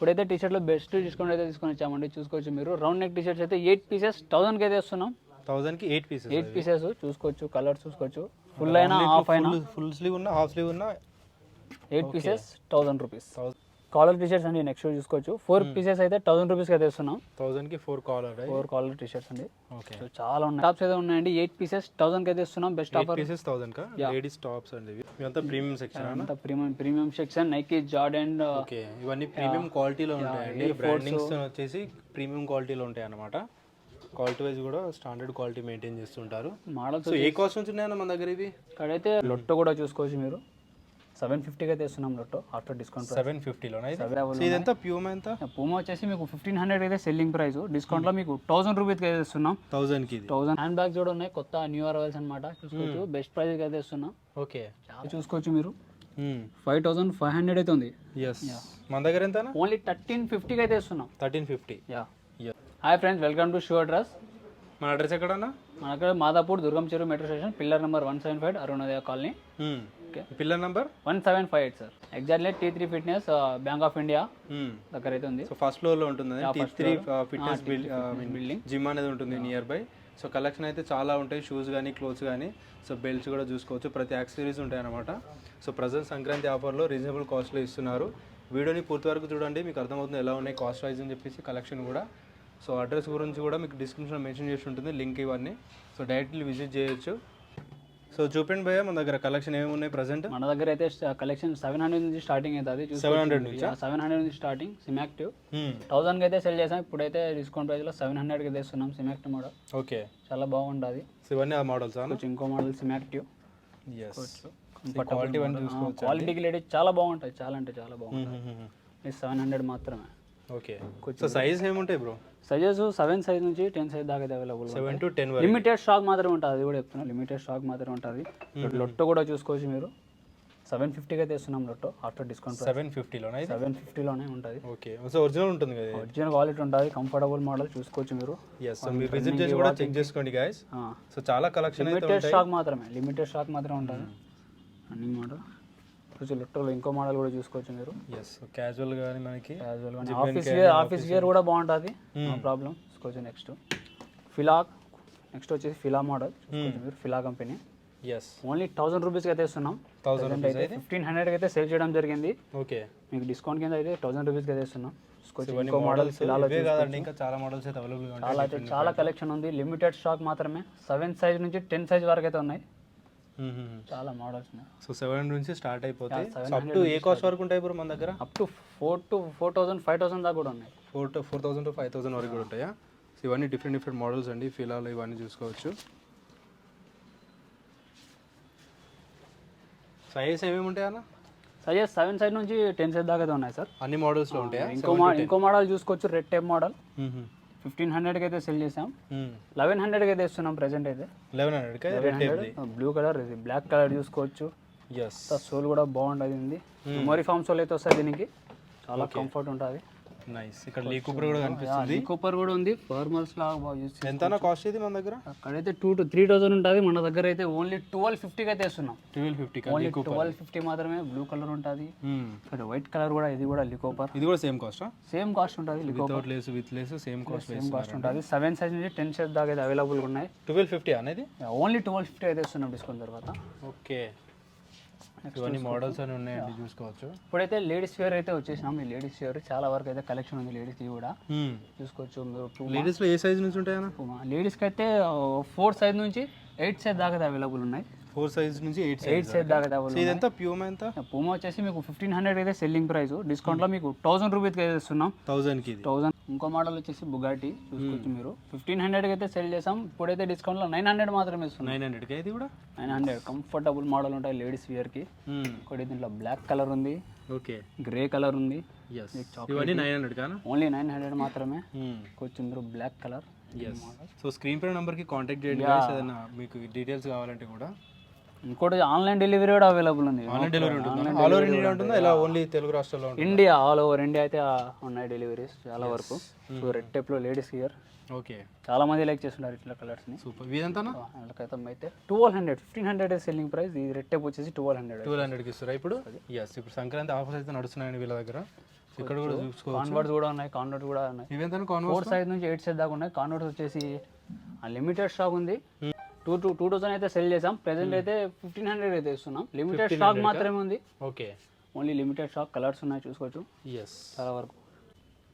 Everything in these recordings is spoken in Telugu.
ఇప్పుడైతే టీ షర్ట్లో బెస్ట్ డిస్కౌంట్ అయితే తీసుకొని వచ్చామండి. చూసుకోవచ్చు మీరు. రౌండ్ నెక్ టీ షర్ట్స్ అయితే 8 పీసెస్ 1000కి అయితే ఇస్తున్నాం. 1000కి 8 పీసెస్. 8 పీసెస్ చూసుకోవచ్చు. కలర్ చూసుకోవచ్చు. ఫుల్ అయినా హాఫ్ అయినా, ఫుల్ స్లీవ్ ఉన్నా హాఫ్ స్లీవ్ ఉన్నా 8 pieces 1000 rupees. Collar T shirts అండి. నెక్స్ట్ చూసుకోవచ్చు. 4 పీసెస్ అయితే 1000 రూపీస్కి అయితే ఇస్తున్నాం. 1000కి 4 కాలర్ టీ షర్ట్స్ అండి. ఓకే, సో చాలా ఉన్నాయి. టాప్స్ అయితే ఉన్నాయండి. 8 పీసెస్ 1000కి అయితే ఇస్తున్నాం. Best offer. 8 పీసెస్ 1000 కా లేడీస్ టాప్స్ అండి. ఇవంతా ప్రీమియం సెక్షన్ అంతా premium section. Nike, Jordan. Okay, ఇవన్నీ ప్రీమియం క్వాలిటీలో ఉంటాయండి. బ్రాండింగ్స్ వచ్చేసి ప్రీమియం క్వాలిటీలో ఉంటాయి అన్నమాట. క్వాలిటీ వైజ్ కూడా స్టాండర్డ్ క్వాలిటీ మెయింటైన్ చేస్తుంటారు. మోడల్స్ ఏ కాస్ట్ నుంచి ఉన్నాయన్న మన దగ్గర ఇవి? ఇక్కడైతే లొట్టో కూడా చూసుకోవచ్చు మీరు. 750కి అయితే ఇస్తున్నాం లొట్టో ఆఫ్టర్ డిస్కౌంట్. 750లోనా ఇదంతా? ప్యూమా ఎంత? పూమా వచ్చేసి మీకు 1500 అయితే సెల్లింగ్ ప్రైస్. డిస్కౌంట్లో మీకు 1000 రూపీస్కి అయితే ఇస్తున్నాం. 1000కి 1000 హ్యాండ్ బ్యాగ్స్ కూడా ఉన్నాయి. కొత్త న్యూ అరైవల్స్ అనమాట. చూసుకోవచ్చు. బెస్ట్ ప్రైస్కి అయితే ఇస్తున్నాం. ఓకే, చూసుకోవచ్చు మీరు. 5500 అయితే ఉంది. ఎస్, మన దగ్గర ఎంత? ఓన్లీ 1350కి అయితే ఇస్తున్నాం. 1350. Yeah. Hi friends, welcome to shoe address. మన అడ్రస్ ఎక్కడన్నా? మన దగ్గర మాదాపూర్ దుర్గం చెరువు metro station, pillar number 175 Arunodaya colony. Okay, pillar number 1758 sir. Exactly T3 fitness bank of India దగ్గర అయితే ఉంది. సో ఫస్ట్ ఫ్లోర్ లో ఉంటుంది T3 ఫిట్నెస్ బిల్డింగ్. జిమ్ అనేది ఉంటుంది నియర్ బై. సో కలెక్షన్ అయితే చాలా ఉంటాయి. షూస్ కానీ, క్లోత్స్ కానీ, సో బెల్ట్స్ కూడా చూసుకోవచ్చు. ప్రతి యాక్సెసరీస్ ఉంటాయి అన్నమాట. సో ప్రజెంట్ సంక్రాంతి ఆఫర్లో రీజనబుల్ కాస్ట్లో ఇస్తున్నారు. వీడియోని పూర్తి వరకు చూడండి, మీకు అర్థమవుతుంది ఎలా ఉన్నాయి కాస్ట్ వైజ్ అని చెప్పేసి కలెక్షన్ కూడా. సో అడ్రస్ గురించి కూడా మీకు డిస్క్రిప్షన్లో మెన్షన్ చేసి ఉంటుంది, లింక్ ఇవన్నీ. సో డైరెక్ట్లీ విజిట్ చేయొచ్చు. సో చూపండి భయ్య, మన దగ్గర కలెక్షన్ ఏమి ఉన్నాయి ప్రజెంట్? మన దగ్గర అయితే కలెక్షన్ 700 నుంచి స్టార్టింగ్ అవుతుంది. 700 నుంచి 700 నుంచి స్టార్టింగ్. సిమ్ యాక్టివ్ 1000కి అయితే సెల్ చేసాం. ఇప్పుడైతే డిస్కౌంట్ ప్రైస్లో 700కి అయితే ఇస్తున్నాం. SIM active model. ఓకే, చాలా బాగుంటుంది. సో ఇవన్నీ ఆ మోడల్స్? కొంచెం ఇంకో మోడల్ సిమ్ యాక్టివ్. క్వాలిటీ క్వాలిటీకి లేడీ చాలా బాగుంటాయి. చాలా అంటే చాలా బాగుంటాయి. 700 మాత్రమే. ఓకే, సో సైజ్ ఏముంటాయి బ్రో? సైజెస్ 7 సైజ్ నుంచి 10 సైజ్ దాకా అయితే అవైలబుల్. 7 to 10 లిమిటెడ్ స్టాక్ మాత్రమే ఉంటుంది. అది కూడా చెప్తున్నా, లిమిటెడ్ స్టాక్ మాత్రమే ఉంటుంది. లొట్టో కూడా చూసుకోవచ్చు మీరు. 750కి అయితే ఇస్తున్నాం లొట్టో ఆఫ్టర్ డిస్కౌంట్. 750లోనే? 750లోనే ఉంటుంది. ఓకే, సో ఒరిజినల్ ఉంటుంది కదా? ఒరిజినల్ క్వాలిటీ ఉంటుంది. కంఫర్టబుల్ మోడల్ చూసుకోవచ్చు మీరు. ఎస్, సో మీరు విజిట్ చేసి కూడా చెక్ చేసుకోండి గైస్. సో చాలా కలెక్షన్ అయితే లిమిటెడ్ స్టాక్ మాత్రమే. లిమిటెడ్ స్టాక్ మాత్రమే ఉంటుంది. Running model. కొంచెం లొట్టోలో ఇంకో మోడల్ కూడా చూసుకోవచ్చు మీరు. ఎస్, క్యాజువల్ కానీ మనకి క్యాజువల్ కానీ ఆఫీస్ వేర్ కూడా బాగుంటుంది. No problem. చూసుకోవచ్చు. నెక్స్ట్ ఫిలాక్. నెక్స్ట్ వచ్చేసి ఫిలా మోడల్ చూసుకోవచ్చు మీరు. ఫిలా కంపెనీ. ఎస్, ఓన్లీ 1000 రూపీస్కి అయితే ఇస్తున్నాం. 1000 అయితే 1500కి అయితే సేల్ చేయడం జరిగింది. ఓకే, మీకు డిస్కౌంట్ కింద అయితే 1000 రూపీస్కి అయితే ఇస్తున్నాం. చూసుకోవచ్చు. ఇంకో మోడల్స్ కాదండి, ఇంకా చాలా మోడల్స్ అయితే అవైలబుల్ ఉంటాయి. చాలా అయితే చాలా కలెక్షన్ ఉంది. లిమిటెడ్ స్టాక్ మాత్రమే. 7 సైజ్ నుంచి 10 సైజ్ వరకు అయితే ఉన్నాయి. చాలా మోడల్స్ ఉన్నాయి. సో 7 నుంచి స్టార్ట్ అయిపోతాయి. అప్ టు ఏ కాస్ట్ వరకు ఉంటాయి బ్రో మన దగ్గర? అప్ టు 4000 5000 దాకా కూడా ఉన్నాయి. 4000 to 5000 వరకు కూడా ఉంటాయా? సో ఇవన్నీ డిఫరెంట్ మోడల్స్ అండి. ఫిలాలో ఇవన్నీ చూసుకోవచ్చు. సైజెస్ ఏమేమి ఉంటాయి అన్న? సైజెస్ 7 సైజ్ నుంచి 10 సైజ్ దాకా అయితే ఉన్నాయి సార్. అన్ని మోడల్స్లో ఉంటాయా? ఇంకో మోడల్ చూసుకోవచ్చు. రెడ్ టైప్ మోడల్ 1500కి అయితే సెల్ చేసాం. 1100కి అయితే ఇస్తున్నాం ప్రెసెంట్ అయితే. 1100 బ్లూ కలర్, ఇది బ్లాక్ కలర్ చూసుకోవచ్చు. సోల్ కూడా బాగుంటుంది. మెమరీ ఫామ్ సోల్ అయితే వస్తుంది దీనికి. చాలా కంఫర్ట్ ఉంటుంది. నైస్. ఇక్కడ లీ కూపర్ కూడా కనిపిస్తుంది. కూపర్ కూడా ఉంది. ఫార్మల్స్ లాగా బాగా యూస్. ఎంతనా కాస్ట్ ఇది మన దగ్గర? అక్కడైతే 2 to 3000 ఉంటుంది. మన దగ్గర అయితే ఓన్లీ 1250కి అయితే ఇస్తున్నాం. 1250 ఓన్లీ 1250 మాత్రమే. బ్లూ కలర్ ఉంటుంది. ఇక్కడ వైట్ కలర్ కూడా. ఇది కూడా లికోపర్. ఇది కూడా సేమ్ కాస్ట్? సేమ్ కాస్ట్ ఉంటుంది. Without Lay's with lace same cost ఉంటుంది. 7 సైజ్ నుంచి 10 సైజ్ దాకా అయితే అవైలబుల్ ఉన్నాయి. 1250 అనేది? ఓన్లీ 1250 అయితే ఇస్తున్నాం డిస్కౌంట్ తర్వాత. ఓకే, ఇవన్నీ మోడల్స్ అని ఉన్నాయండి, చూసుకోవచ్చు. ఇప్పుడైతే లేడీస్ వేర్ అయితే వచ్చేసినాం. ఈ లేడీస్ వేర్ చాలా వరకు అయితే కలెక్షన్ ఉంది. లేడీస్ కూడా చూసుకోవచ్చు మీరు. లేడీస్లో ఏ సైజ్ నుంచి ఉంటాయన్నా? లేడీస్కి అయితే 4 సైజ్ నుంచి 8 సైజ్ దాకా అవైలబుల్ ఉన్నాయి. 4 సైజ్ నుంచి 8 సైజ్ దాకా అవైలబుల్. ఇది ఎంత? ప్యూమా ఎంత? పూమా వచ్చేసి మీకు 1500 అయితే సెల్లింగ్ ప్రైస్. డిస్కౌంట్లో మీకు 1000 రూపీస్కి అయితే ఇస్తున్నాం. 1000కి 1000. ఇంకో మోడల్ వచ్చేసి బుగాటి చూసుకోవచ్చు మీరు. 1500కి అయితే సెల్ చేసాం. ఇప్పుడైతే డిస్కౌంట్లో 900 మాత్రమే ఇస్తున్నాం. 900కి ఇది కూడా 900. కంఫర్టబుల్ మోడల్ ఉంటాయి లేడీస్ వేర్కి. ఒకటి దీంట్లో బ్లాక్ కలర్ ఉంది. ఓకే, గ్రే కలర్ ఉంది. ఇవన్నీ 900 కానా? ఓన్లీ 900 మాత్రమే. కొంచెం మీరు బ్లాక్ కలర్. సో స్క్రీన్ పై నెంబర్కి కాంటాక్ట్ చేయండి ఏదైనా మీకు డీటెయిల్స్ కావాలంటే కూడా. ఇంకోటి ఆన్లైన్ డెలివరీ కూడా అవైలబుల్ ఉంది. ఆన్లైన్ డెలివరీ ఉంటుంది. ఆల్ ఓవర్ ఇండియా ఉంటుందా ఇలా ఓన్లీ తెలుగు రాష్ట్రాల్లో? ఇండియా, ఆల్ ఓవర్ ఇండియా అయితే ఉన్నాయి డెలివరీస్ చాలా వరకు. సో రెడ్ టైప్లో లేడీస్ ఇయర్. ఓకే, చాలా మంది లైక్ చేస్తున్నారు ఇట్లా కలర్స్ని. సూపర్. ఇదంతా వాళ్ళకైతే అయితే 1200. 1500 సెల్లింగ్ ప్రైస్. ఈ రెడ్ టైప్ వచ్చేసి 1200. 1200కి ఇస్తారా ఇప్పుడు? ఎస్, ఇప్పుడు సంక్రాంతి ఆఫర్స్ అయితే నడుస్తున్నాయండి వీళ్ళ దగ్గర. ఇక్కడ కూడా చూసుకోవచ్చు. కాన్వర్ట్స్ కూడా ఉన్నాయి, కాన్వర్ట్స్ కూడా ఉన్నాయి. ఇవేంత 4 సైజ్ నుంచి 8 సైజ్ దాకా ఉన్నాయి. కాన్వర్ట్స్ వచ్చేసి లిమిటెడ్ స్టాక్ ఉంది. 2000 అయితే సెల్ చేసాం, ప్రెసెంట్ అయితే 1500 అయితే ఇస్తున్నాం. లిమిటెడ్ స్టాక్ మాత్రమే ఉంది. Okay, only limited stock. Colours ఉన్నాయి చూసుకోవచ్చు ఎస్ చాలా వరకు.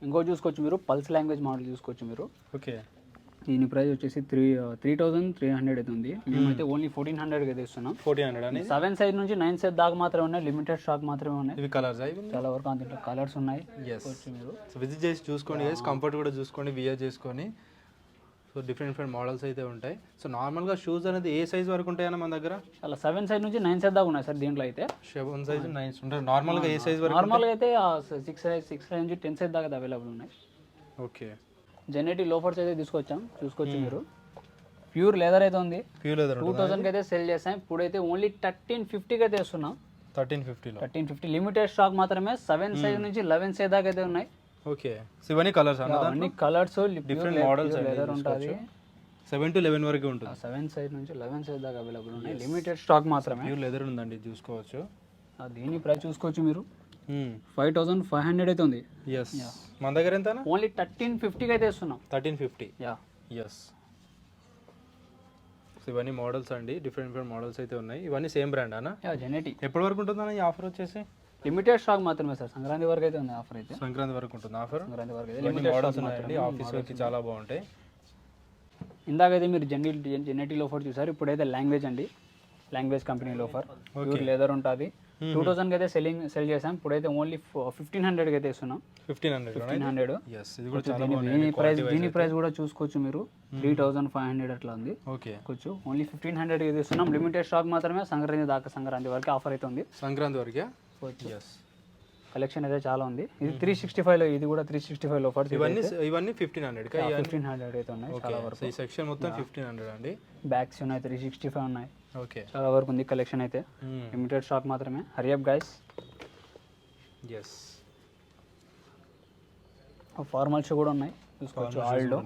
ఇంకోటి చూసుకోవచ్చు మీరు, పల్స్ లాంగ్వేజ్ మోడల్ చూసుకోవచ్చు మీరు. ఓకే, దీని ప్రైస్ వచ్చేసి 3300 అయితే ఉంది. మేమైతే ఓన్లీ 1400 అయితే ఇస్తున్నాం. 1400 అని. 7 సైజ్ నుంచి 9 సైజ్ దాకా మాత్రమే ఉన్నాయి, లిమిటెడ్ స్టాక్ మాత్రమే ఉన్నాయి. ఇవి కలర్స్ చాలా వరకు అందులో కలర్స్ ఉన్నాయి. ఎస్, మీరు సో విజిట్ చేసి చూసుకోండి గైస్, కంఫర్ట్ కూడా చూసుకోండి, వియర్ చేసుకొని. సో డిఫరెంట్ మోడల్స్ అయితే ఉంటాయి. సో నార్మల్గా షూస్ అనేది ఏ సైజ్ వరకు ఉంటాయన్న మన దగ్గర? చాలా 7 సైజ్ నుంచి 9 సైజ్ దాకా ఉన్నాయి సార్ దీంట్లో అయితే. 7 సైజ్ 9 ఉంటాయి. నార్మల్గా ఏ సైజ్ వరకు? నార్మల్గా అయితే 6 సైజ్ నుంచి 10 సైజ్ దాకా అవైలబుల్ ఉన్నాయి. ఓకే, జెనెటిక్ లోఫర్స్ అయితే తీసుకొచ్చాం చూసుకోవచ్చు మీరు. ప్యూర్ లెదర్ అయితే ఉంది. ప్యూర్ లెదర్ 2000 అయితే సెల్ చేసాం. ఇప్పుడైతే ఓన్లీ 1350 అయితే ఇస్తున్నాం. 1350 లిమిటెడ్ స్టాక్ మాత్రమే. 7 సైజ్ నుంచి 11 సైజ్ దాకా అయితే ఉన్నాయి. ఓకే, సో ఇవన్నీ కలర్స్ అన్ని కలర్స్ డిఫరెంట్ మోడల్స్ లెదర్ ఉంటుంది. 7 to 11 వరకు ఉంటుంది. 7 సైజ్ నుంచి 11 సైజ్ దాకా అవైలబుల్ ఉన్నాయి. లిమిటెడ్ స్టాక్ మాత్రమే. ప్యూర్ లెదర్ ఉందండి చూసుకోవచ్చు. దీని ప్రైస్ చూసుకోవచ్చు మీరు. 5500 అయితే ఉంది. ఎస్, మన దగ్గర ఎంత? ఓన్లీ 1350 అయితే ఇస్తున్నాం. 1350. Yeah, yes. సో ఇవన్నీ మోడల్స్ అండి, డిఫరెంట్ మోడల్స్ అయితే ఉన్నాయి. ఇవన్నీ సేమ్ బ్రాండ్ అన్న? Yeah, genetic. ఎప్పటి వరకు ఉంటుందన్న ఈ ఆఫర్ వచ్చేసి? లిమిటెడ్ స్టాక్ మాత్రమే సార్. సంక్రాంతి వరకు అయితే ఉంది ఆఫర్ అయితే. సంక్రాంతి వరకు ఉంటుంది ఆఫర్. సంక్రాంతి వరకు అయితే లిమిటెడ్ మోడల్స్ ఉన్నాయండి, ఆఫీస్ కి చాలా బాగుంటాయి. ఇందాకైతే మీరు జెనెటిక్ లోఫర్ చూసారు. ఇప్పుడైతే లాంగ్వేజ్ అండి, language company loafer. Pure leather ఉంటుంది. 2000 అయితే సెల్ చేసాం. ఇప్పుడైతే ఓన్లీ 1500 అయితే ఇస్తున్నాం. 1500. yes, ఇది కూడా చాలా బాగుంది. దీని ప్రైస్ కూడా చూసుకోవచ్చు మీరు. 3500 అట్లా ఉంది. ఓకే, కొంచెం ఓన్లీ 1500 అయితే ఇస్తున్నాం. లిమిటెడ్ స్టాక్ మాత్రమే. సంక్రాంతి వరకు ఆఫర్ అయితే ఉంది. సంక్రాంతి వరకే. yes, కలెక్షన్ అయితే చాలా ఉంది. ఇది 365 లో, ఇది కూడా 365 లో ఆఫర్. ఇవన్నీ 1500 కా? 1500 అయితే ఉన్నాయి చాలా వరకు. ఈ సెక్షన్ మొత్తం 1500 అండి. బ్యాగ్స్ ఉన్నాయి 365 ఉన్నాయి. ఓకే, చాలా వరకు ఉంది కలెక్షన్ అయితే. లిమిటెడ్ స్టాక్ మాత్రమే. Hurry up guys. Yes, formals కూడా ఉన్నాయి చూసుకోవచ్చు. ఆల్డో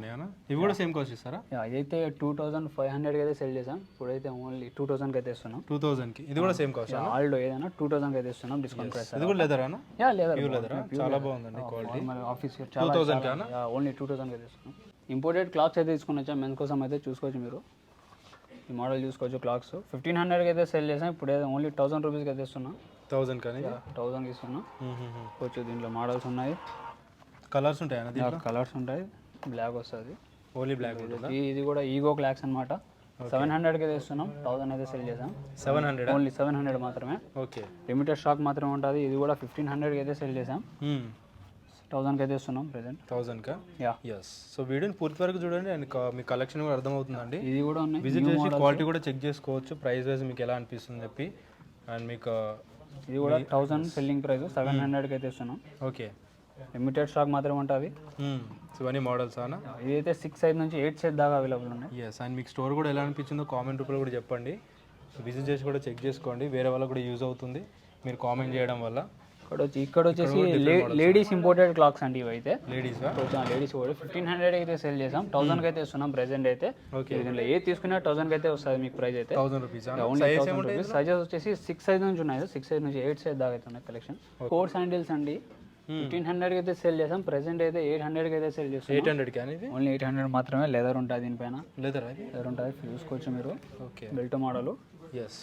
ఇవి కూడా సేమ్ కాస్ట్ ఇస్తారా? ఇదైతే 2500 అయితే సెల్ చేసాం. ఇప్పుడైతే ఓన్లీ 2000 అయితే ఇస్తున్నాం. 2000 కి. ఇది కూడా సేమ్ కాస్ట్? ఆల్డో ఏదైనా 2000 అయితే ఇస్తున్నాం డిస్కౌంట్ ప్రైస్. ఇది కూడా లెదర్ అన్న? Yeah, leather. Pure leather. చాలా బాగుందండి క్వాలిటీ. ఆఫీస్ 2000 కానా? ఓన్లీ 2000 అయితే ఇస్తున్నాం. ఇంపోర్టెడ్ క్లాత్స్ అయితే తీసుకుని వచ్చాం మెన్స్ కోసం అయితే. చూసుకోవచ్చు మీరు, ఈ మోడల్ చూసుకోవచ్చు. క్లాత్స్ 1500 అయితే సెల్ చేసాం. ఇప్పుడు ఓన్లీ 1000 రూపీస్కి అయితే ఇస్తున్నాం. 1000 కానీ? 1000కి ఇస్తున్నాం. కొంచెం దీంట్లో మోడల్స్ ఉన్నాయి. కలర్స్ ఉంటాయి అన్న దీంట్లో? కలర్స్ ఉంటాయి. బ్లాక్ వస్తుంది. ఓన్లీ బ్లాక్ ఉంటుందా? ఇది కూడా ఈగో క్లాక్స్ అనమాట. 700కి అయితే ఇస్తున్నాం. 1000 అయితే సెల్ చేసాం. 700? ఓన్లీ 700 మాత్రమే. ఓకే, లిమిటెడ్ స్టాక్ మాత్రమే ఉంటుంది. ఇది కూడా 1500కి అయితే సెల్ చేసాం. 1000కి అయితే ఇస్తున్నాం ప్రెసెంట్. 1000 కా? యా. ఎస్. సో వీడియోని పూర్తి వరకు చూడండి అండ్ మీ కలెక్షన్ కూడా అర్థమవుతుందండి. ఇది కూడా ఉన్నాయి. విజిట్ చేసి క్వాలిటీ కూడా చెక్ చేసుకోవచ్చు. ప్రైస్ వైజ్ మీకు ఎలా అనిపిస్తుంది చెప్పి. అండ్ మీకు ఇది కూడా 1000 సెల్లింగ్ ప్రైస్. 700కి అయితే ఇస్తున్నాం. ఓకే, లిమిటెడ్ స్టాక్ మాత్రమే ఉంటుంది. సో ఇవన్నీ మోడల్స్ అన్న? ఇదైతే 6 సైజ్ నుంచి 8 సైజ్ దాకా అవైలబుల్ ఉన్నాయి. ఎస్. అండ్ మీకు స్టోర్ కూడా ఎలా అనిపించిందో కామెంట్ రూపంలో కూడా చెప్పండి. సో విజిట్ చేసి కూడా చెక్ చేసుకోండి. వేరే వాళ్ళకి కూడా యూజ్ అవుతుంది మీరు కామెంట్ చేయడం వల్ల. ఇక్కడ వచ్చేసి లేడీస్ ఇంపోర్టెడ్ క్లాక్స్ అండి. ఇవి అయితే లేడీస్ కూడా 1500 అయితే సేల్ చేసాం. 1000కి అయితే ఇస్తున్నాం ప్రెసెంట్ అయితే. దీంట్లో ఏ తీసుకున్నా 1000కి అయితే వస్తుంది మీకు ప్రైస్ అయితే. 1000 రూపీస్. సైజెస్ వచ్చేసి 6 సైజ్ నుంచి ఉన్నాయి. 6 సైజ్ నుంచి 8 సైజ్ దాకా అయితే ఉన్నాయి కలెక్షన్. 4 శాండిల్స్ అండి. 1500కి అయితే సేల్ చేసాం. ప్రెసెంట్ అయితే 800కి అయితే సేల్ చేస్తాం. 800 కానీ? ఓన్లీ 800 మాత్రమే. లెదర్ ఉంటుంది దీనిపైన. లెదర్ ఉంటుంది. చూసుకోవచ్చు మీరు. Okay, belt model. Yes.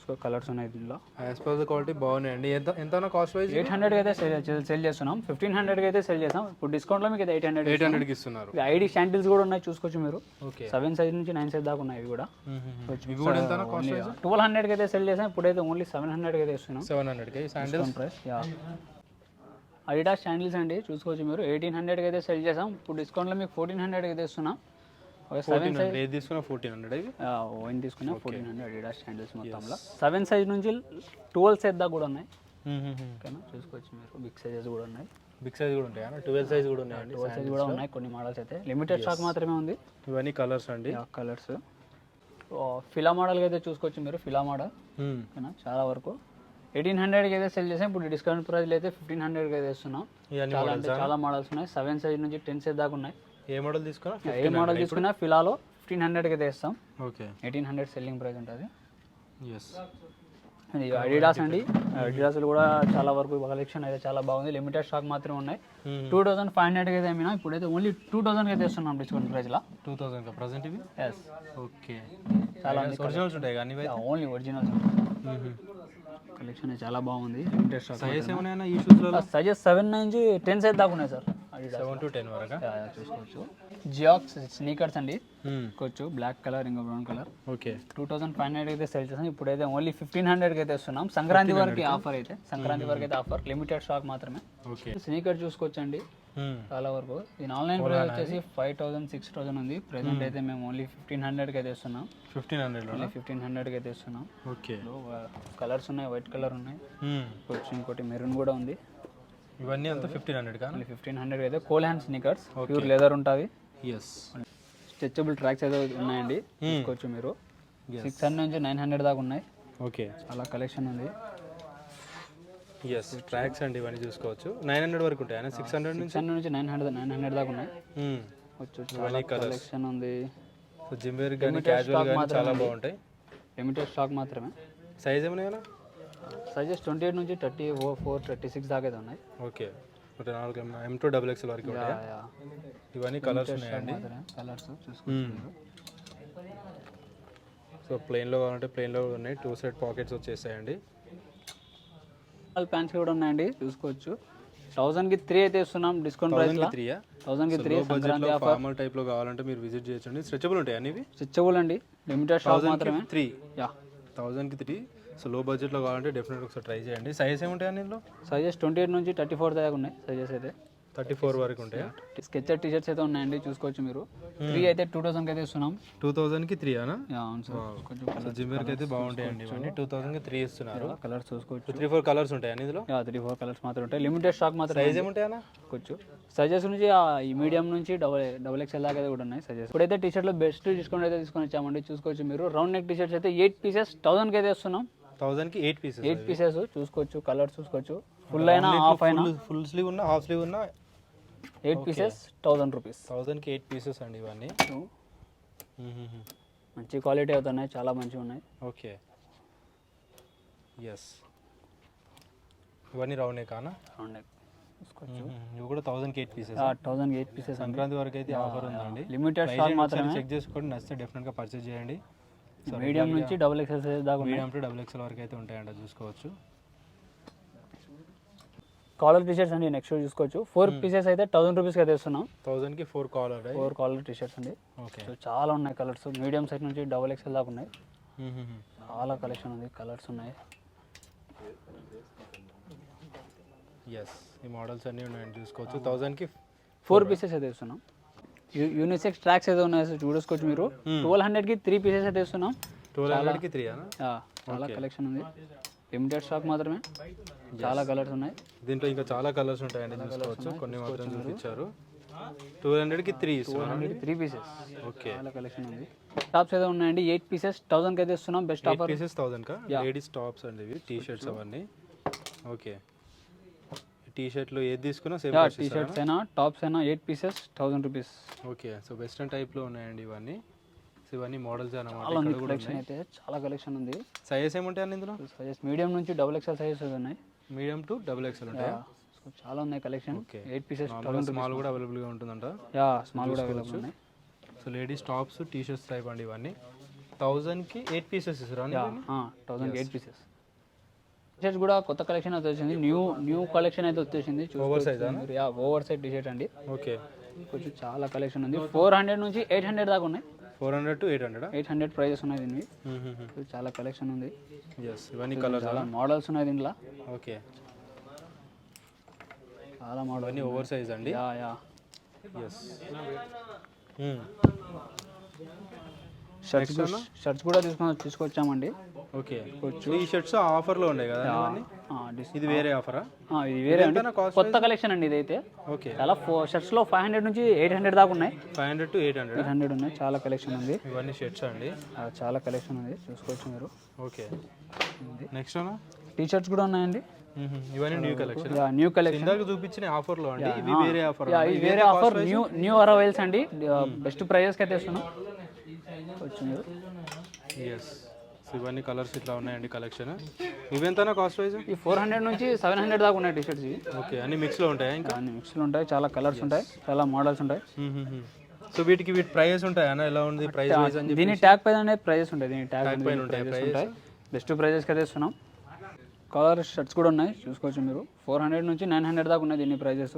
So colours ఉన్నాయి దీనిలో. యాజ్ పర్ ద క్వాలిటీ బాగున్నాయండి. ఎంత కాస్ట్ వైజ్? 800కి అయితే సెల్ చేస్తున్నాం. 1500కి అయితే సెల్ చేస్తాం. ఇప్పుడు డిస్కౌంట్లో మీకు 800కి ఇస్తున్నారు. ఐడి శాండిల్స్ కూడా ఉన్నాయి చూసుకోవచ్చు మీరు. ఓకే, 7 సైజ్ నుంచి 9 సైజ్ దాకా ఉన్నాయి ఇవి కూడా. ఇవి కూడా ఎంత కాస్ట్ వైజ్? 1200కి అయితే సెల్ చేసాం. ఇప్పుడైతే ఓన్లీ 700కి అయితే ఇస్తున్నాం. 700కి sandals price. Yeah, Adidas sandals అండి చూసుకోవచ్చు మీరు. 1800కి అయితే సెల్ చేసాం. ఇప్పుడు డిస్కౌంట్లో మీకు 1400కి అయితే ఇస్తున్నాం. 7 సైజ్ ఏది తీసుకున్నా 1400. ఓన్ తీసుకున్నా 1400 అడిడాస్ శాండిల్స్ మొత్తంలో. 7 సైజ్ నుంచి 12 సైజ్ దాకా కూడా ఉన్నాయి. ఓకేనా, చూసుకోవచ్చు మీరు. బిగ్ సైజెస్ కూడా ఉన్నాయి. బిగ్ సైజ్ కూడా ఉంటాయా? 12 సైజ్ కూడా ఉన్నాయండి. 12 సైజ్ కూడా ఉన్నాయి కొన్ని మోడల్స్ అయితే. లిమిటెడ్ స్టాక్ మాత్రమే ఉంది. ఇవన్నీ కలర్స్ అండి. కలర్స్. ఫిలా మోడల్కి అయితే చూసుకోవచ్చు మీరు. ఫిలా మోడల్ ఓకేనా, చాలా వరకు 1800కి అయితే సెల్ చేసాం. ఇప్పుడు డిస్కౌంట్ ప్రైస్లో అయితే 1500కి అయితే ఇస్తున్నాం. చాలా మోడల్స్ ఉన్నాయి. 7 సైజ్ నుంచి 10 సైజ్ దాకా ఉన్నాయి. ఏ మోడల్ తీసుకున్నా? ఏ మోడల్ తీసుకున్నా ఫిలాలో 1500కి అయితే ఇస్తాం. ఓకే, 1800 సెల్లింగ్ ప్రైస్ ఉంటుంది. ఎస్. ఇది అడిడాస్ అండి. అడిడాస్లో కూడా చాలా వరకు కలెక్షన్ అయితే చాలా బాగుంది. లిమిటెడ్ స్టాక్ మాత్రమే ఉన్నాయి. 2500 అయితే ఏమైనా ఇప్పుడైతే ఓన్లీ 2000 అయితే ఇస్తున్నాం డిస్కౌంట్ ప్రైస్లో. 2000 ప్రజెంట్ ఇవి. Yes, okay. చాలా ఒరిజినల్స్ ఉంటాయి కానీ ఇవి ఓన్లీ ఒరిజినల్స్. కలెక్షన్ చాలా బాగుంది. Limited stock. సైజెస్ ఏమైనా ఈ షూస్లో? సైజెస్ 7 నుంచి 10 సైజ్ దాకా ఉన్నాయి సార్. 7 to 10 వరకు చూసుకోవచ్చు. జియాక్స్ స్నీకర్స్ అండి. చూసుకోవచ్చు, బ్లాక్ కలర్ ఇంకా బ్రౌన్ కలర్. ఓకే. 2500 అయితే సేల్ చేస్తాం. ఇప్పుడైతే ఓన్లీ 1500 అయితే ఇస్తున్నాం. సంక్రాంతి వరకు ఆఫర్ అయితే, సంక్రాంతి వరకు అయితే ఆఫర్, లిమిటెడ్ స్టాక్ మాత్రమే. ఓకే. స్నీకర్ చూసుకోవచ్చండి చాలా వరకు. దీని ఆన్లైన్ ప్రైస్ వచ్చేసి 5000 6000 ఉంది. ప్రెసెంట్ అయితే మేము ఓన్లీ 1500 అయితే ఇస్తున్నాం. 1500 అయితే ఇస్తున్నాం. ఓకే. కలర్స్ ఉన్నాయి, వైట్ కలర్ ఉన్నాయి, ఇంకోటి మెరూన్ కూడా ఉంది. ఇవన్నీ అంతా 1500 కానీ 1500 అయితే Cole Haan sneakers, pure leather ఉంటుంది. ఎస్. స్ట్రెచబుల్ ట్రాక్స్ అయితే ఉన్నాయండి. చూసుకోవచ్చు మీరు. 600 నుంచి 900 దాకా ఉన్నాయి. ఓకే. చాలా కలెక్షన్ ఉంది. ఎస్, ట్రాక్స్ అండి ఇవన్నీ చూసుకోవచ్చు. 900 వరకు ఉంటాయి. 600 నుంచి 900 దాకా ఉన్నాయి. చాలా కలెక్షన్ ఉంది. సో జిమ్ వేర్ కానీ క్యాజువల్ కానీ చాలా బాగుంటాయి. లిమిటెడ్ స్టాక్ మాత్రమే. సైజ్ ఏమైనా? సైజెస్ 28 నుంచి 34 36 దాకా అయితే ఉన్నాయి. ఓకే. M2 XXL వరకు ఉంటాయి. ఇవన్నీ కలర్స్ ఉన్నాయండి. కలర్స్ చూసుకోవచ్చు. సో ప్లెయిన్లో కావాలంటే ప్లెయిన్లో ఉన్నాయి. 2 సైడ్ పాకెట్స్ వచ్చేసాయండి. ప్యాంట్స్ కూడా ఉన్నాయండి, చూసుకోవచ్చు. 1000కి 3 అయితే ఇస్తున్నాం డిస్కౌంట్ ప్రైస్. 1000కి 3 బడ్జెట్లో ఫార్మల్ టైప్ లో కావాలంటే మీరు విజిట్ చేయొచ్చండి. స్ట్రెచబుల్ ఉంటాయి అన్ని. స్ట్రెచబుల్ అండి, లిమిటెడ్ స్టాక్ మాత్రమే. 3 1000కి 3. సో లో బడ్జెట్లో కావాలంటే డెఫినెట్గా ఒకసారి ట్రై చేయండి. సైజెస్ ఏముంటాయి ఇందులో? సైజెస్ 28 నుంచి 34 దాకా ఉన్నాయి సైజెస్ అయితే. 34 వరకు ఉంటాయి. స్కెచర్ టీ షర్ట్స్ అయితే ఉన్నాయండి, చూసుకోవచ్చు మీరు. 3 అయితే 2000కి అయితే ఇస్తున్నాం. 2000కి 3 అనా? అవును సార్. కొంచెం జిమ్ వేర్కి అయితే బాగుంటాయండి ఇవన్నీ. 2000కి 3 ఇస్తున్నారు. కలర్స్ చూసుకోవచ్చు. 3-4 కలర్స్ ఉంటాయి ఇందులో. 3-4 కలర్స్ మాత్రం ఉంటాయి. లిమిటెడ్ స్టాక్ మాత్రం. సైజ్ ఏముంటాయి అన్న? కొంచెం సైజెస్ నుంచి ఈ మీడియం నుంచి డబుల్ XL దాకా అయితే కూడా ఉన్నాయి సైజెస్. ఇప్పుడైతే టీ షర్ట్లో బెస్ట్ డిస్కౌంట్ అయితే తీసుకొని వచ్చామండి, చూసుకోవచ్చు మీరు. రౌండ్ నెక్ టీ షర్ట్స్ అయితే 8 పీసెస్ 1000కి అయితే ఇస్తున్నాం. 1000కి 8 పీసెస్. 8 పీసెస్ చూసుకోవచ్చు. కలర్స్ చూసుకోవచ్చు. ఫుల్ అయినా హాఫ్ అయినా, ఫుల్ స్లీవ్ ఉన్నా హాఫ్ స్లీవ్ ఉన్నా 8 పీసెస్ 1000 రూపీస్. 1000కి 8 పీసెస్ అండి ఇవన్నీ. మంచి క్వాలిటీ అవుతున్నాయి, చాలా మంచిగా ఉన్నాయి. ఓకే. ఎస్, ఇవన్నీ రౌండ్ కానా? రౌండ్ నెక్ చూసుకోవచ్చు. ఇవి కూడా 1000కి 8 పీసెస్. 1000కి 8 పీసెస్. సంక్రాంతి వరకు అయితే ఆఫర్ ఉందండి. లిమిటెడ్ స్టాక్ మాత్రమే. చెక్ చేసుకోండి, నచ్చితే డెఫినెట్గా పర్చేజ్ చేయండి. మీడియం నుంచి డబుల్ XL దాకా, మీడియం టు XXL వరకు అయితే ఉంటాయంట, చూసుకోవచ్చు. కాలర్ టీ షర్ట్స్ అండి నెక్స్ట్ చూసుకోవచ్చు. 4 పీసెస్ అయితే 1000 రూపీస్కి అయితే ఇస్తున్నాం. 1000కి 4 కాలర్. 4 కాలర్ టీ షర్ట్స్ అండి. ఓకే. సో చాలా ఉన్నాయి కలర్స్. మీడియం సైజ్ నుంచి డబుల్ XL దాకా ఉన్నాయి. చాలా కలెక్షన్ ఉంది, కలర్స్ ఉన్నాయి. ఎస్, ఈ మోడల్స్ అన్నీ ఉన్నాయండి, చూసుకోవచ్చు. 1000కి 4 పీసెస్ అయితే ఇస్తున్నాం. యూనిసెక్స్ ట్రాక్స్ అయితే ఉన్నాయి, చూసుకోవచ్చు మీరు. 1200కి 3 పీసెస్ అయితే ఇస్తున్నాం. 1200కి 3 చాలా కలెక్షన్ ఉంది. లిమిటెడ్ స్టాక్ మాత్రమే. చాలా కలర్స్ ఉన్నాయి. దీంట్లో ఇంకా చాలా కలర్స్ ఉంటాయండి, చూసుకోవచ్చు. కొన్ని మాత్రం చూపించారు. 1200కి 3 ఇస్తున్నాం. 3 పీసెస్. ఓకే. చాలా కలెక్షన్ ఉంది. టాప్స్ అయితే ఉన్నాయండి 8 పీసెస్ 1000కి అయితే ఇస్తున్నాం. Best offer. 8 పీసెస్ 1000 కా? లేడీస్ టాప్స్ అండి ఇవి, టీ షర్ట్స్ అవన్నీ. ఓకే. టీ షర్ట్లు ఏది తీసుకున్నా సేమ్ ప్రైస్. టీ షర్ట్స్ అయినా టాప్స్ అయినా 8 pieces 1000 rupees. Okay. So western టైప్లో ఉన్నాయండి ఇవన్నీ. సో ఇవన్నీ మోడల్స్ అన్నమాట. చాలా ఉంది కలెక్షన్ అయితే, చాలా కలెక్షన్ ఉంది. సైజెస్ ఏముంటాయి అన్న ఇందులో? సైజెస్ మీడియం నుంచి డబుల్ XL సైజెస్ ఉన్నాయి. మీడియం టు XXL ఉంటాయా? సో చాలా ఉన్నాయి కలెక్షన్. 8 పీసెస్ స్మాల్ కూడా అవైలబుల్గా ఉంటుందంట. స్మాల్ కూడా అవైలబుల్ ఉన్నాయి. So ladies tops T shirts type అండి ఇవన్నీ. 1000కి 8 పీసెస్ ఇస్తారా? 1000కి 8 పీసెస్. టీ షర్ట్స్ కూడా కొత్త కలెక్షన్ అయితే వచ్చింది. న్యూ కలెక్షన్ అయితే వచ్చేసింది. Over size. Over size T shirt అండి. ఓకే. కొంచెం చాలా కలెక్షన్ ఉంది. 400 నుంచి 800 దాకా ఉన్నాయి. 400 to 800. 800 ప్రైజెస్ ఉన్నాయి దీనివి. చాలా కలెక్షన్ ఉంది. ఎస్, ఇవన్నీ కలర్స్, చాలా మోడల్స్ ఉన్నాయి దీంట్లో. ఓకే. చాలా మోడల్. ఇవన్నీ ఓవర్ సైజ్ అండి. ఎస్. షర్ట్స్ కూడా తీసుకొచ్చామండి. ఓకే. ఈ షర్ట్స్ ఆఫర్లో ఉన్నాయి కదా ఇవన్నీ? ఇది వేరే ఆఫరా? ఇది వేరే అండి, కొత్త కలెక్షన్ అండి ఇదైతే. ఓకే. చాలా షర్ట్స్ లో 500 నుంచి 800 దాకా ఉన్నాయి. 500 to 800 ఉన్నాయి. చాలా కలెక్షన్ ఉంది. ఇవన్నీ షర్ట్స్ అండి. చాలా కలెక్షన్ ఉంది, చూసుకోవచ్చు మీరు. ఓకే. నెక్స్ట్ అన్న టీ షర్ట్స్ కూడా ఉన్నాయండి. ఇవన్నీ న్యూ కలెక్షన్. New collection. ఇందాక చూపించిన ఆఫర్లో అండి. ఇవి వేరే ఆఫర్. ఇది వేరే ఆఫర్. న్యూ అరైవల్స్ అండి. బెస్ట్ ప్రైజెస్ కి అయితే ఇస్తున్నాం. ఎస్. సో ఇవన్నీ కలర్స్ ఇట్లా ఉన్నాయండి కలెక్షన్. ఇవెంతనా cost wise? ఈ 400 నుంచి 700 దాకా ఉన్నాయి టీ-షర్ట్స్ ఇవి. ఓకే, అన్ని మిక్స్లో ఉంటాయా ఇంకా? అన్ని మిక్స్లు ఉంటాయి, చాలా కలర్స్ ఉంటాయి, చాలా మోడల్స్ ఉంటాయి. సో వీటి ప్రైజెస్ ఉంటాయి అన్న, ఎలా ఉంది ప్రైస్ వైజ్ అని? దీని ట్యాగ్ పైన అనే ప్రైజెస్ ఉంటాయి, దీని ట్యాగ్ పైన ఉంటాయి ఉంటాయి. బెస్ట్ ప్రైజెస్కి అయితే ఇస్తున్నాం. కలర్ షర్ట్స్ కూడా ఉన్నాయి, చూసుకోవచ్చు మీరు. 400 నుంచి 900 దాకా ఉన్నాయి దీని ప్రైజెస్.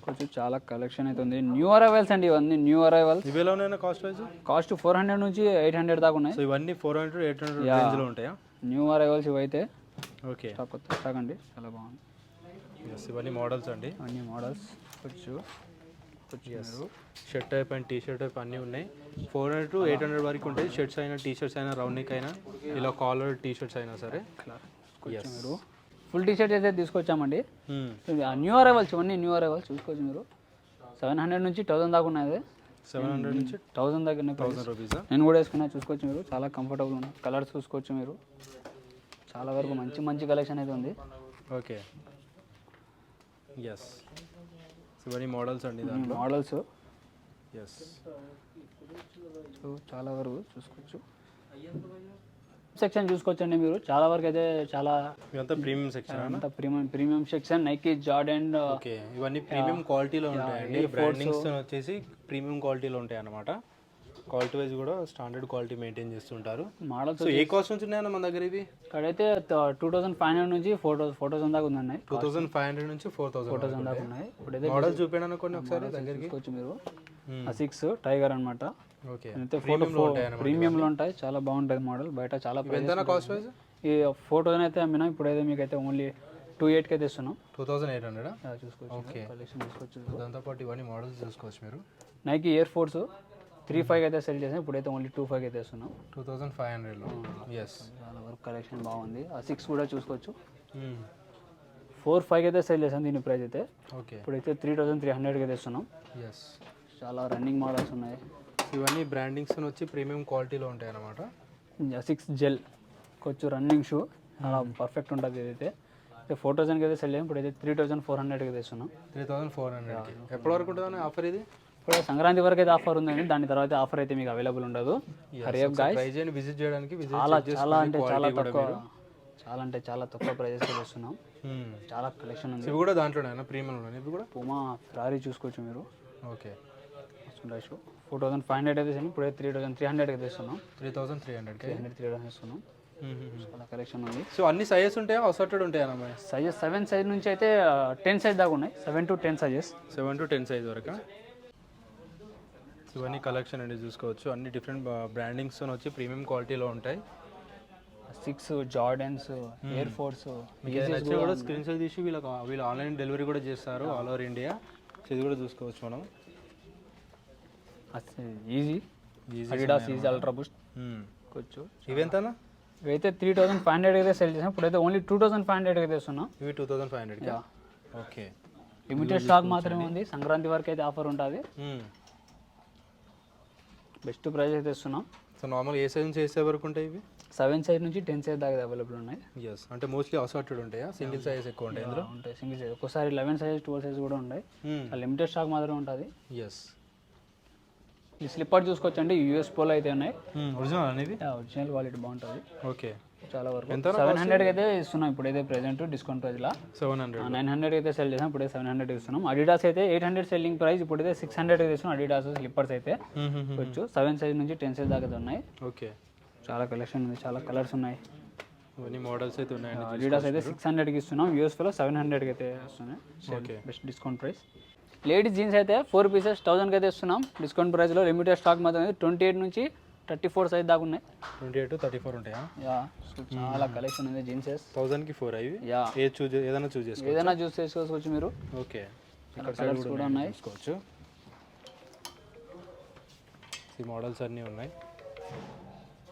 కొంచెం చాలా కలెక్షన్ అయితే ఉంది. న్యూ అరైవల్స్ అండి ఇవన్నీ, న్యూ అరైవల్స్. ఇవి ఎలా ఉన్నాయి కాస్ట్ వైజ్? కాస్ట్ 400 నుంచి 800 దాకా ఉన్నాయి. సో ఇవన్నీ 400 800 రేంజ్లో ఉంటాయా? న్యూ అరైవల్స్ ఇవైతే. ఓకే, కొత్త స్టాక్ అండి, చాలా బాగుంది. ఇవన్నీ మోడల్స్ అండి, అన్ని మోడల్స్. కొంచెం shirt type and T shirt type అన్నీ ఉన్నాయి. 400 to 800 వరకు ఉంటాయి. షర్ట్స్ అయినా టీ షర్ట్స్ అయినా రౌండ్ నెక్ అయినా ఇలా కాలర్ టీ షర్ట్స్ అయినా సరే. మీరు ఫుల్ టీ షర్ట్ అయితే తీసుకొచ్చామండి. న్యూ అరైవల్స్ ఇవన్నీ, న్యూ అరైవల్స్ చూసుకోవచ్చు మీరు. 700 నుంచి 1000 దాకా ఉన్నాయి. 700 నుంచి 1000 దాకా 1000 రూపీస్. నేను కూడా వేసుకున్నా, చూసుకోవచ్చు మీరు. చాలా కంఫర్టబుల్ ఉన్నాయి. కలర్స్ చూసుకోవచ్చు మీరు. చాలా వరకు మంచి మంచి కలెక్షన్ అయితే ఉంది. ఓకే, ఎస్, ఇవన్నీ మోడల్స్ అండి, దాంట్లో మోడల్స్. ఎస్, సో చాలా వరకు చూసుకోవచ్చు. సెక్షన్ చూసుకోవచ్చండి మీరు. చాలా వరకు అయితే చాలా ఇదంతా ప్రీమియం సెక్షన్. అంతా premium section. Nike, Jordan. Okay, ఇవన్నీ ప్రీమియం క్వాలిటీలో ఉంటాయండి. బ్రాండింగ్స్ వచ్చేసి ప్రీమియం క్వాలిటీలో ఉంటాయి అన్నమాట. క్వాలిటీ వైజ్ కూడా స్టాండర్డ్ క్వాలిటీ మెయింటైన్ చేస్తుంటారు. మోడల్స్ సో ఏ కాస్ట్ నుంచి ఉన్నాయన్న మన దగ్గర ఇవి? ఇక్కడైతే 2500 నుంచి 4000 దాకా ఉన్నాయి. 2500 నుంచి 4000 దాకా ఉన్నాయి. ఇప్పుడైతే మోడల్ చూపించండి అనుకోండి ఒకసారి దగ్గరికి. చూసుకోవచ్చు మీరు. 6 టైగర్ అనమాట. ఓకే, ప్రీమియంలో ఉంటాయి, చాలా బాగుంటుంది మోడల్. బయట చాలా ఎంత కాస్ట్ వైజ్? ఈ 4000 అయితే అమ్మినా, ఇప్పుడైతే మీకు అయితే ఓన్లీ 2800 అయితే ఇస్తున్నాం. 2800. చూసుకోవచ్చు. ఓకే, కలెక్షన్ చూసుకోవచ్చు. దాంతోపాటు ఇవన్నీ మోడల్స్ చూసుకోవచ్చు మీరు. నైకీ ఎయిర్ ఫోర్స్ 3500 అయితే సెల్ చేసాం, ఇప్పుడైతే ఓన్లీ 2500 అయితే ఇస్తున్నాం. 2500లో. ఎస్, చాలా వరకు కలెక్షన్ బాగుంది. ఆ 6 కూడా చూసుకోవచ్చు. 4500 అయితే సెల్ చేసాం దీని ప్రైస్ అయితే. ఓకే, ఇప్పుడైతే 3300 అయితే ఇస్తున్నాం. ఎస్, చాలా రన్నింగ్ మోడల్స్ ఉన్నాయి. ఇవన్నీ బ్రాండింగ్స్ వచ్చి ప్రీమియం క్వాలిటీలో ఉంటాయి అన్నమాట. 6 జెల్ కొంచెం రన్నింగ్ షూ, చాలా పర్ఫెక్ట్ ఉంటుంది. ఇదైతే 4000కి అయితే సెల్ చేయం, ఇప్పుడైతే 3400కి అయితే ఇస్తున్నాం. 3400కి. ఎప్పటి వరకు ఉంటుందని ఆఫర్ ఇది? ఇప్పుడు సంక్రాంతి వరకు అయితే ఆఫర్ ఉందండి, దాని తర్వాత ఆఫర్ అయితే మీకు అవైలబుల్ ఉండదు. విజిట్ చేయడానికి చాలా అంటే చాలా తక్కువ, చాలా తక్కువ ప్రైజెస్ ఇస్తున్నాం. చాలా కలెక్షన్ ఉంది. ఇవి కూడా దాంట్లోనే ప్రీమియం ఇవి కూడా. పుమా, ఫెరారీ చూసుకోవచ్చు మీరు. ఓకే, 4500 అయితే ఇప్పుడు 3300 అయితే ఇస్తున్నాం. 3300 ఇస్తున్నాం. చాలా కలెక్షన్ ఉంది. సో అన్ని సైజెస్ ఉంటాయా, అసార్టెడ్ ఉంటాయా? సైజెస్ 7 సైజ్ నుంచి అయితే 10 సైజ్ దాకా ఉన్నాయి. 7 to 10 సైజెస్. 7 to 10 సైజ్ వరకు. ఇవన్నీ కలెక్షన్ అండి, చూసుకోవచ్చు. అన్ని డిఫరెంట్ బ్రాండింగ్స్ వచ్చి ప్రీమియం క్వాలిటీలో ఉంటాయి. 6 జార్డన్స్, ఎయిర్ ఫోర్స్. నచ్చిన కూడా స్క్రీన్ షాట్ తీసి వీళ్ళు ఆన్లైన్ డెలివరీ కూడా చేస్తారు ఆల్ ఓవర్ ఇండియా. సో ఇది కూడా చూసుకోవచ్చు మనం. Easy, Adidas easy ultra Boost. కొంచెం ఇవెంతనా? ఇవైతే 3500 అయితే సెల్ చేసాం, ఇప్పుడైతే ఓన్లీ 2500 అయితే ఇస్తున్నాం. ఇవి 2500. ఓకే, లిమిటెడ్ స్టాక్ మాత్రమే ఉంది. సంక్రాంతి వరకు అయితే ఆఫర్ ఉంటుంది. బెస్ట్ ప్రైస్ అయితే ఇస్తున్నాం. సో నార్మల్ ఏ సైజ్ నుంచి ఏ సైజ్ వరకు ఉంటాయి ఇవి? 7 సైజ్ నుంచి 10 సైజ్ దాకా అవైలబుల్ ఉన్నాయి. ఎస్, అంటే మోస్ట్లీ అసార్టెడ్ ఉంటాయా? సింగిల్ సైజ్ ఎక్కువ ఉంటాయి ఇందులో? ఉంటాయి సింగిల్ సైజ్, ఒక్కోసారి 11 సైజ్ 12 సైజ్ కూడా ఉంటాయి. లిమిటెడ్ స్టాక్ మాత్రమే ఉంటుంది. ఎస్, ఈ స్లిప్పర్ చూసుకోవచ్చండి, యూఎస్ పోలో అయితే ఉన్నాయి. ఒరిజినల్ అనేది? ఒరిజినల్ క్వాలిటీ బాగుంటుంది. ఓకే, చాలా వరకు 700 అయితే ఇస్తున్నాం ఇప్పుడైతే ప్రెసెంట్ డిస్కౌంట్ ప్రైస్లో. 700. 900 అయితే సెల్ చేసాం, ఇప్పుడే 700 ఇస్తున్నాం. అడిడాస్ అయితే 800 సెల్లింగ్ ప్రైస్, ఇప్పుడైతే 600 ఇస్తున్నాం. అడిడాస్ స్లిప్పర్స్ అయితే వచ్చు 7 సైజ్ నుంచి 10 సైజ్ దాకా ఉన్నాయి. ఓకే, చాలా కలెక్షన్ ఉంది, చాలా కలర్స్ ఉన్నాయి. ఇవన్నీ మోడల్స్ అయితే ఉన్నాయండి. అడిడాస్ అయితే 600కి ఇస్తున్నాం, యూఎస్లో 700కి అయితే వస్తున్నాయి. Okay, best discount price. Ladies jeans అయితే 4 పీసెస్ 1000కి అయితే ఇస్తున్నాం డిస్కౌంట్ ప్రైస్లో. లిమిటెడ్ స్టాక్ మాత్రం 28 నుంచి 34 సైజ్ దాకా ఉన్నాయి. 28 to 34 ఉంటాయా? చాలా కలెక్షన్ ఉంది జీన్సెస్. 1000కి 4 అవి. ఏదైనా చూస్ చేసుకోవచ్చు మీరు. ఓకే, ఇక్కడ కలర్స్ కూడా ఉన్నాయి, చూసుకోవచ్చు. ఈ మోడల్స్ అన్నీ ఉన్నాయి.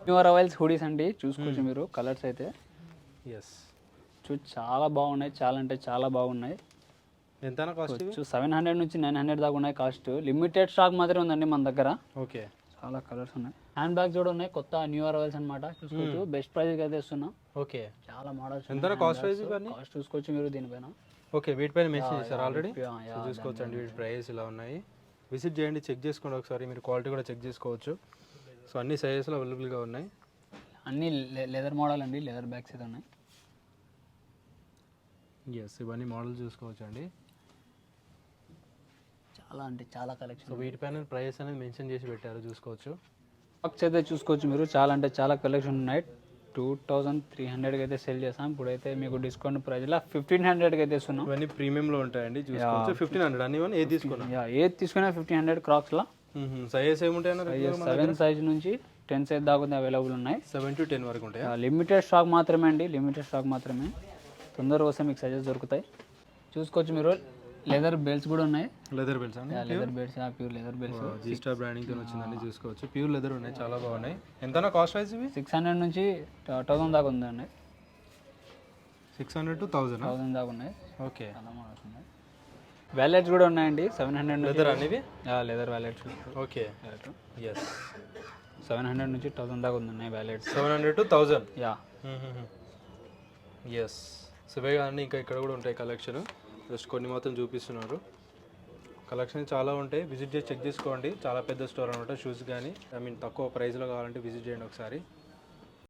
న్యూ అరైవల్స్ హుడీస్ అండి, చూసుకోవచ్చు మీరు. కలర్స్ అయితే ఎస్, చాలా బాగున్నాయి, చాలా అంటే చాలా బాగున్నాయి. ఎంతనా కాస్ట్? 700 నుంచి 900 దాకా ఉన్నాయి కాస్ట్. లిమిటెడ్ స్టాక్ మాత్రమే ఉందండి మన దగ్గర. ఓకే, చాలా కలర్స్ ఉన్నాయి. హ్యాండ్ బ్యాగ్స్ కూడా ఉన్నాయి, కొత్త న్యూ అరైవల్స్ అనమాట. చూసుకోవచ్చు, బెస్ట్ ప్రైస్ అయితే ఇస్తున్నాం. ఓకే, చాలా మోడల్స్. ఎంత కాస్ట్ ప్రైస్? కాస్ట్ చూసుకోవచ్చు మీరు దీనిపైన. ఓకే, వీటిపైన మెన్షన్ చేశారు ఆల్రెడీ. చూసుకోవచ్చు అండి, వీటి ప్రైస్ ఇలా ఉన్నాయి. విజిట్ చేయండి, చెక్ చేసుకోండి ఒకసారి. మీరు క్వాలిటీ కూడా చెక్ చేసుకోవచ్చు. సో అన్ని సైజెస్లో అవైలబుల్గా ఉన్నాయి. అన్ని లెదర్ మోడల్ అండి, లెదర్ బ్యాగ్స్ అయితే ఉన్నాయి. ఎస్, ఇవన్నీ మోడల్ చూసుకోవచ్చు అండి. చాలా అంటే చాలా కలెక్షన్. సో వీటిపైన ప్రైస్ అనేది మెన్షన్ చేసి పెట్టారు, చూసుకోవచ్చు. బాక్స్ అయితే చూసుకోవచ్చు మీరు, చాలా అంటే చాలా కలెక్షన్ ఉన్నాయి. 2300కి అయితే సెల్ చేసాం. ఇప్పుడైతే మీకు డిస్కౌంట్ ప్రైస్లో 1500కి అయితే ఇస్తున్నాం. ఇవన్నీ ప్రీమియంలో ఉంటాయండి, చూసుకోవచ్చు. 1500 అన్ని ఇవన్నీ ఏది తీసుకున్నా? ఏది తీసుకున్నా 1500 క్రాక్స్లో. సైజెస్ ఏముంటాయన్న? 7 సైజ్ నుంచి 10 సైజ్ దాకా అవైలబుల్ ఉన్నాయి. 7 to 10 వరకు ఉంటాయి. లిమిటెడ్ స్టాక్ మాత్రమే అండి, లిమిటెడ్ స్టాక్ మాత్రమే. తొందరగా వస్తే మీకు సైజెస్ దొరుకుతాయి. చూసుకోవచ్చు మీరు, లెదర్ బెల్ట్స్ కూడా ఉన్నాయి. లెదర్ బెల్ట్స్ అండి, leather belts, pure leather belts. G Star branding తో వచ్చిందండి, చూసుకోవచ్చు. ప్యూర్ లెదర్ ఉన్నాయి, చాలా బాగున్నాయి. ఎంతనా కాస్ట్ వైజ్ ఇవి? 600 నుంచి 1000 దాకా ఉందండి. 600 to 1000 దాకా ఉన్నాయి. ఓకే. చాలా మోడల్స్ ఉన్నాయి. వ్యాలెట్స్ కూడా ఉన్నాయండి. 700 లెదర్ అనేవి? Leather wallets. ఓకే. ఎస్, 700 నుంచి 1000 దాకా ఉన్నాయి wallets. 700 to 1000. Yeah. Yes, so ఇవే కానీ ఇంకా ఇక్కడ కూడా ఉంటాయి కలెక్షన్. జస్ట్ కొన్ని మాత్రం చూపిస్తున్నారు. కలెక్షన్ చాలా ఉంటాయి, విజిట్ చేసి చెక్ చేసుకోండి. చాలా పెద్ద స్టోర్ అనమాట. షూస్ కానీ తక్కువ ప్రైస్లో కావాలంటే విజిట్ చేయండి ఒకసారి.